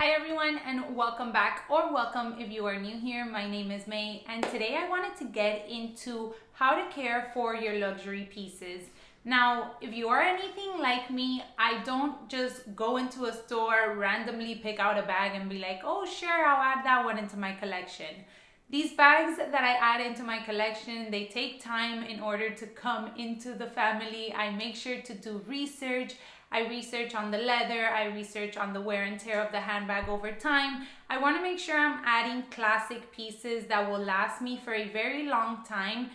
Hi everyone, and welcome back, or welcome if you are new here. My name is May, and today I wanted to get into how to care for your luxury pieces. Now, if you are anything like me, I don't just go into a store, randomly pick out a bag and be like, oh sure, I'll add that one into my collection. These bags that I add into my collection, they take time in order to come into the family. I make sure to do research. I research on the leather, I research on the wear and tear of the handbag over time. I want to make sure I'm adding classic pieces that will last me for a very long time.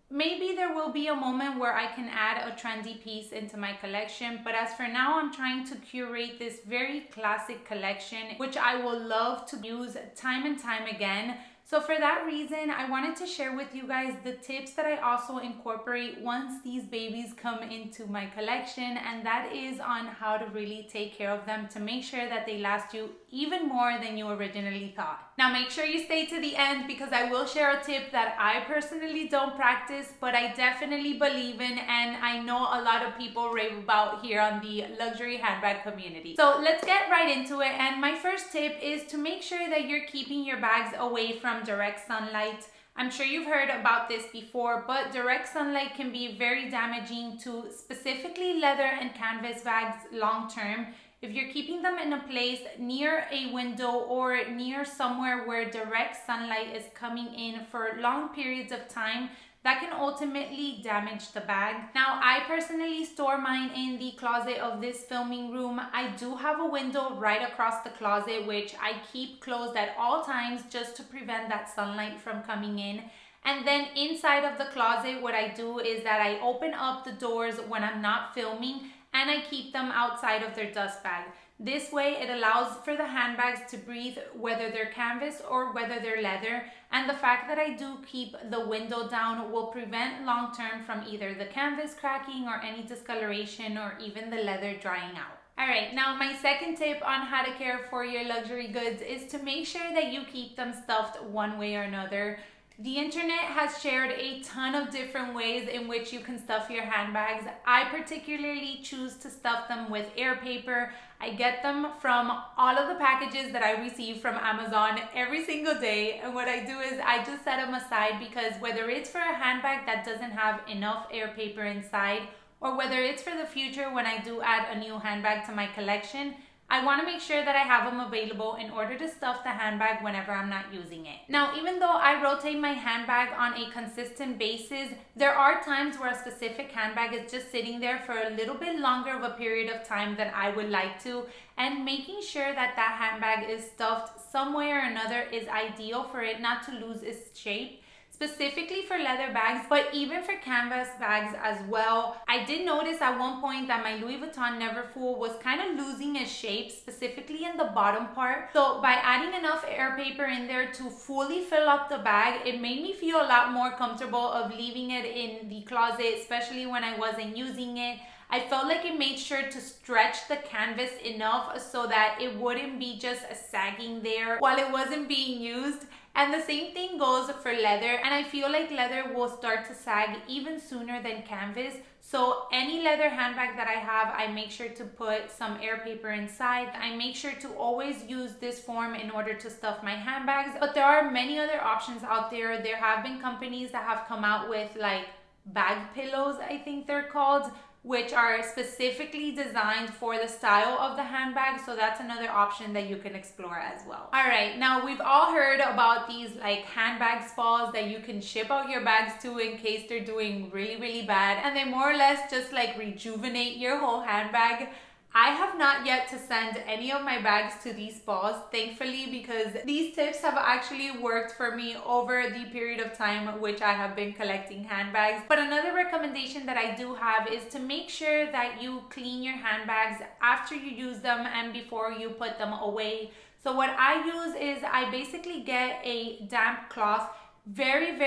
Maybe there will be a moment where I can add a trendy piece into my collection, but as for now, I'm trying to curate this very classic collection, which I will love to use time and time again. So for that reason, I wanted to share with you guys the tips that I also incorporate once these babies come into my collection, and that is on how to really take care of them to make sure that they last you even more than you originally thought. Now make sure you stay to the end because I will share a tip that I personally don't practice, but I definitely believe in, and I know a lot of people rave about here on the luxury handbag community. So let's get right into it, and my first tip is to make sure that you're keeping your bags away from direct sunlight. I'm sure you've heard about this before, but direct sunlight can be very damaging to specifically leather and canvas bags long term. If you're keeping them in a place near a window or near somewhere where direct sunlight is coming in for long periods of time, that can ultimately damage the bag. Now, I personally store mine in the closet of this filming room. I do have a window right across the closet, which I keep closed at all times just to prevent that sunlight from coming in. And then inside of the closet, what I do is that I open up the doors when I'm not filming, and I keep them outside of their dust bag. This way it allows for the handbags to breathe, whether they're canvas or whether they're leather, and the fact that I do keep the window down will prevent long term from either the canvas cracking or any discoloration or even the leather drying out. Alright, now my second tip on how to care for your luxury goods is to make sure that you keep them stuffed one way or another. The internet has shared a ton of different ways in which you can stuff your handbags. I particularly choose to stuff them with air paper. I get them from all of the packages that I receive from Amazon every single day. And what I do is I just set them aside because whether it's for a handbag that doesn't have enough air paper inside, or whether it's for the future when I do add a new handbag to my collection, I want to make sure that I have them available in order to stuff the handbag whenever I'm not using it. Now, even though I rotate my handbag on a consistent basis, there are times where a specific handbag is just sitting there for a little bit longer of a period of time than I would like to, and making sure that that handbag is stuffed some way or another is ideal for it not to lose its shape. Specifically for leather bags, but even for canvas bags as well. I did notice at one point that my Louis Vuitton Neverfull was kind of losing its shape, specifically in the bottom part. So by adding enough air paper in there to fully fill up the bag, it made me feel a lot more comfortable of leaving it in the closet, especially when I wasn't using it. I felt like it made sure to stretch the canvas enough so that it wouldn't be just sagging there while it wasn't being used. And the same thing goes for leather, and I feel like leather will start to sag even sooner than canvas. So any leather handbag that I have, I make sure to put some air paper inside. I make sure to always use this form in order to stuff my handbags. But there are many other options out there. There have been companies that have come out with like bag pillows, I think they're called, which are specifically designed for the style of the handbag. So that's another option that you can explore as well. All right, now we've all heard about these like handbag spas that you can ship out your bags to in case they're doing really bad, and they more or less just like rejuvenate your whole handbag. I have not yet to send any of my bags to these spas, thankfully, because these tips have actually worked for me over the period of time which I have been collecting handbags. But another recommendation that I do have is to make sure that you clean your handbags after you use them and before you put them away. So what I use is I basically get a damp cloth, very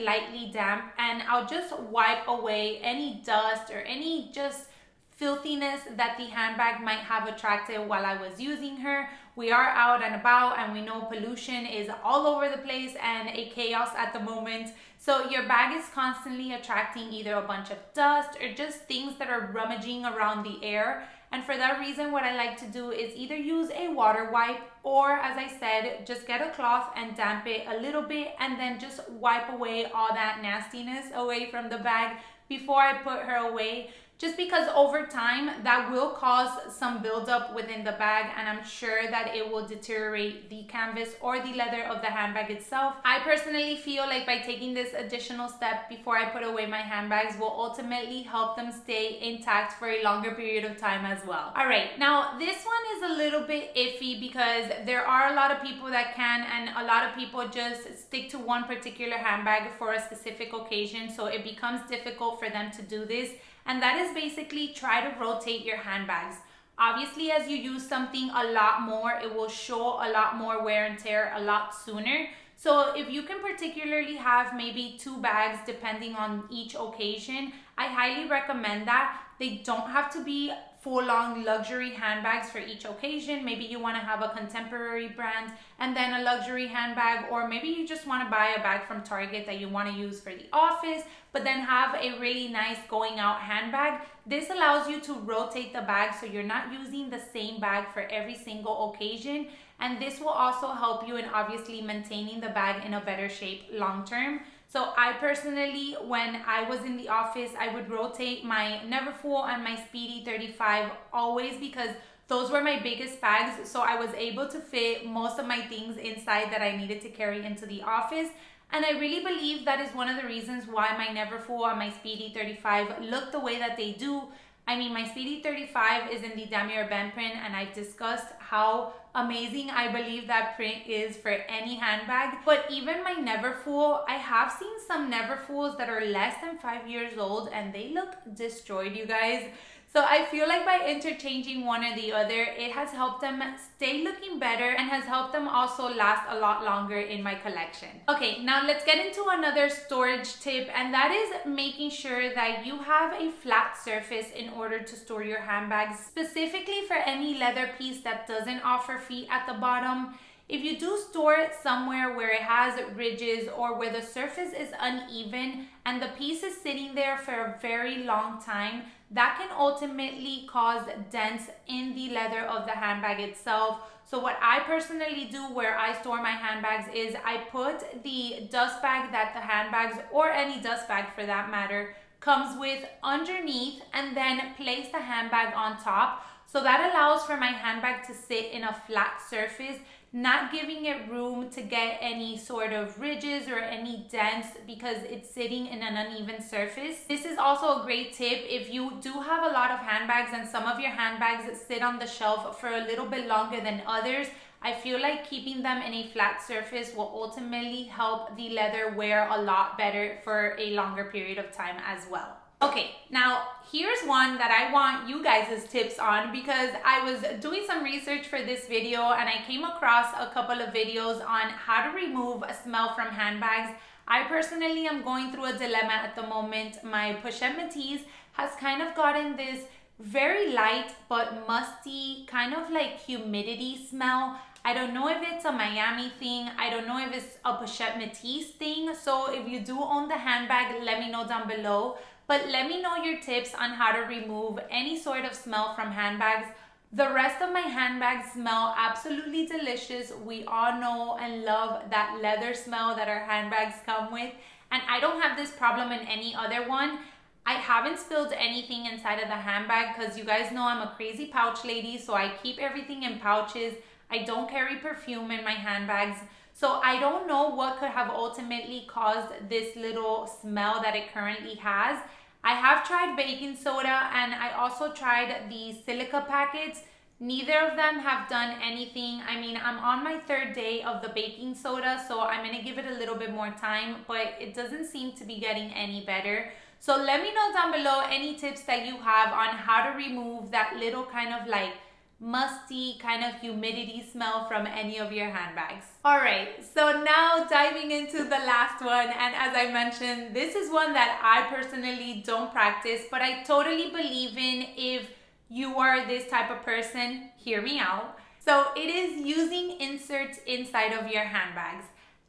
lightly damp, and I'll just wipe away any dust or any just filthiness that the handbag might have attracted while I was using her. We are out and about, and we know pollution is all over the place and a chaos at the moment. So your bag is constantly attracting either a bunch of dust or just things that are rummaging around the air. And for that reason, what I like to do is either use a water wipe, or as I said, just get a cloth and damp it a little bit and then just wipe away all that nastiness away from the bag before I put her away. Just because over time that will cause some buildup within the bag, and I'm sure that it will deteriorate the canvas or the leather of the handbag itself. I personally feel like by taking this additional step before I put away my handbags will ultimately help them stay intact for a longer period of time as well. All right, now this one is a little bit iffy because there are a lot of people that can, and a lot of people just stick to one particular handbag for a specific occasion, so it becomes difficult for them to do this. And that is basically try to rotate your handbags. Obviously, as you use something a lot more, it will show a lot more wear and tear a lot sooner. So if you can particularly have maybe 2 bags depending on each occasion, I highly recommend that. They don't have to be full-on luxury handbags for each occasion. Maybe you want to have a contemporary brand and then a luxury handbag, or maybe you just want to buy a bag from Target that you want to use for the office, but then have a really nice going out handbag. This allows you to rotate the bag so you're not using the same bag for every single occasion, and this will also help you in obviously maintaining the bag in a better shape long term. So I personally, when I was in the office, I would rotate my Neverfull and my Speedy 35 always, because those were my biggest bags. So I was able to fit most of my things inside that I needed to carry into the office. And I really believe that is one of the reasons why my Neverfull and my Speedy 35 look the way that they do. I mean, my Speedy 35 is in the Damier Ben print, and I've discussed how amazing I believe that print is for any handbag. But even my Neverfull, I have seen some Neverfulls that are less than 5 years old and they look destroyed, you guys. So I feel like by interchanging one or the other, it has helped them stay looking better and has helped them also last a lot longer in my collection. Okay, now let's get into another storage tip, and that is making sure that you have a flat surface in order to store your handbags, specifically for any leather piece that doesn't offer feet at the bottom. If you do store it somewhere where it has ridges or where the surface is uneven and the piece is sitting there for a very long time, that can ultimately cause dents in the leather of the handbag itself. So what I personally do where I store my handbags is I put the dust bag that the handbags, or any dust bag for that matter, comes with underneath, and then place the handbag on top. So that allows for my handbag to sit in a flat surface, not giving it room to get any sort of ridges or any dents because it's sitting in an uneven surface. This is also a great tip if you do have a lot of handbags and some of your handbags sit on the shelf for a little bit longer than others. I feel like keeping them in a flat surface will ultimately help the leather wear a lot better for a longer period of time as well. Okay, now here's one that I want you guys' tips on, because I was doing some research for this video and I came across a couple of videos on how to remove a smell from handbags. I personally am going through a dilemma at the moment. My pochette métis has kind of gotten this very light but musty kind of like humidity smell. I don't know if it's a Miami thing. I don't know if it's a pochette métis thing. So if you do own the handbag, let me know down below. But let me know your tips on how to remove any sort of smell from handbags. The rest of my handbags smell absolutely delicious. We all know and love that leather smell that our handbags come with. And I don't have this problem in any other one. I haven't spilled anything inside of the handbag because you guys know I'm a crazy pouch lady. So I keep everything in pouches. I don't carry perfume in my handbags. So I don't know what could have ultimately caused this little smell that it currently has. I have tried baking soda and I also tried the silica packets. Neither of them have done anything. I mean, I'm on my 3rd day of the baking soda, so I'm gonna give it a little bit more time, but it doesn't seem to be getting any better. So let me know down below any tips that you have on how to remove that little kind of like musty kind of humidity smell from any of your handbags. All right, so now diving into the last one, and as I mentioned, this is one that I personally don't practice, but I totally believe in. If you are this type of person, hear me out. So it is using inserts inside of your handbags.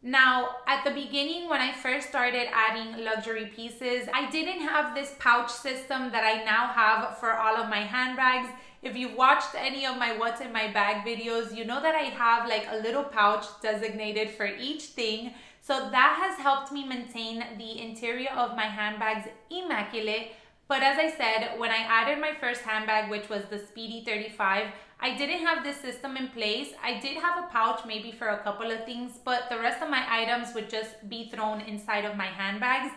Now, at the beginning, when I first started adding luxury pieces, I didn't have this pouch system that I now have for all of my handbags. If you've watched any of my what's in my bag videos, you know that I have like a little pouch designated for each thing. So that has helped me maintain the interior of my handbags immaculate. But as I said, when I added my first handbag, which was the Speedy 35, I didn't have this system in place. I did have a pouch maybe for a couple of things, but the rest of my items would just be thrown inside of my handbags.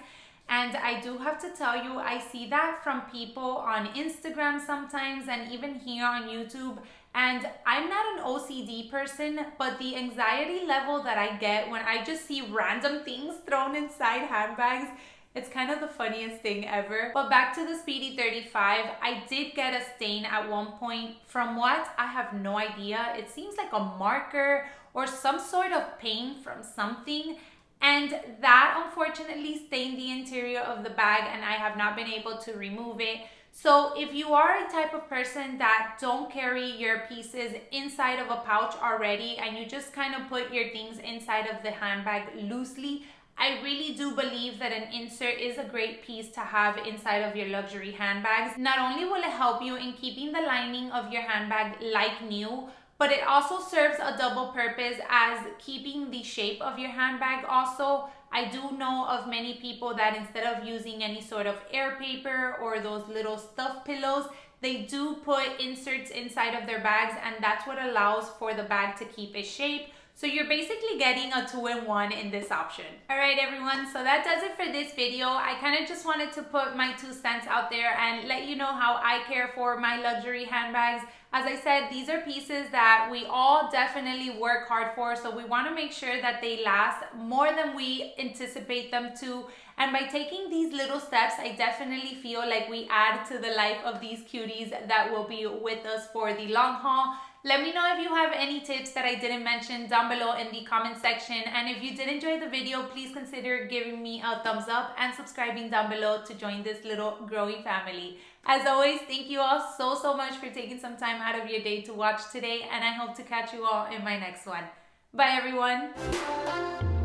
And I do have to tell you, I see that from people on Instagram sometimes and even here on YouTube. And I'm not an OCD person, but the anxiety level that I get when I just see random things thrown inside handbags, it's kind of the funniest thing ever. But back to the Speedy 35, I did get a stain at one point. From what? I have no idea. It seems like a marker or some sort of paint from something. And that unfortunately stained the interior of the bag and I have not been able to remove it. So if you are a type of person that don't carry your pieces inside of a pouch already and you just kind of put your things inside of the handbag loosely, I really do believe that an insert is a great piece to have inside of your luxury handbags. Not only will it help you in keeping the lining of your handbag like new, but it also serves a double purpose as keeping the shape of your handbag. Also, I do know of many people that instead of using any sort of air paper or those little stuffed pillows, they do put inserts inside of their bags, and that's what allows for the bag to keep its shape. So you're basically getting a 2-in-1 in this option. All right, everyone, so that does it for this video. I kind of just wanted to put my 2 cents out there and let you know how I care for my luxury handbags. As I said, these are pieces that we all definitely work hard for, so we want to make sure that they last more than we anticipate them to. And by taking these little steps, I definitely feel like we add to the life of these cuties that will be with us for the long haul. Let me know if you have any tips that I didn't mention down below in the comment section. And if you did enjoy the video, please consider giving me a thumbs up and subscribing down below to join this little growing family. As always, thank you all so much for taking some time out of your day to watch today, and I hope to catch you all in my next one. Bye, everyone.